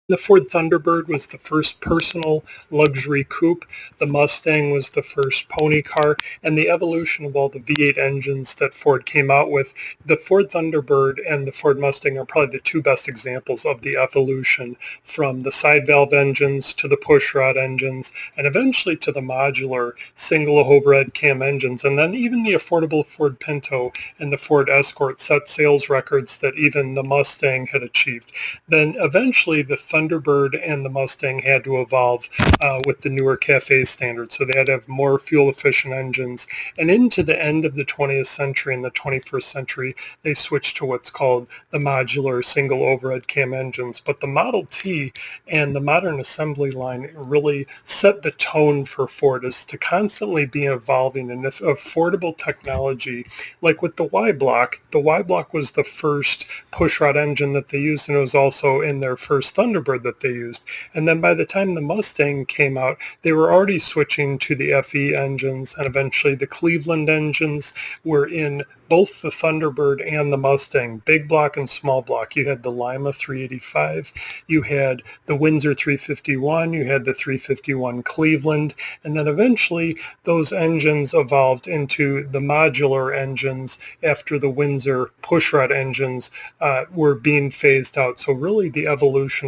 The Ford Thunderbird was the first personal luxury coupe. The Mustang was the first pony car, and the evolution of all the V8 engines that Ford came out with. The Ford Thunderbird and the Ford Mustang are probably the two best examples of the evolution from the side valve engines to the pushrod engines, and eventually to the modular single overhead cam engines. And then even the affordable Ford Pinto and the Ford Escort set sales records that even the Mustang had achieved. Then eventually the Thunderbird and the Mustang had to evolve with the newer CAFE standards. So they had to have more fuel efficient engines. And into the end of the 20th century and the 21st century, they switched to what's called the modular single overhead cam engines. But the Model T and the modern assembly line really set the tone for Ford as to constantly be evolving in this affordable technology. Like with the Y-Block, the Y-Block was the first pushrod engine that they used, and it was also in their first Thunderbird that they used. And then by the time the Mustang came out, they were already switching to the FE engines, and eventually the Cleveland engines were in both the Thunderbird and the Mustang, big block and small block. You had the Lima 385, you had the Windsor 351, you had the 351 Cleveland, and then eventually those engines evolved into the modular engines after the Windsor pushrod engines were being phased out. So really the evolution of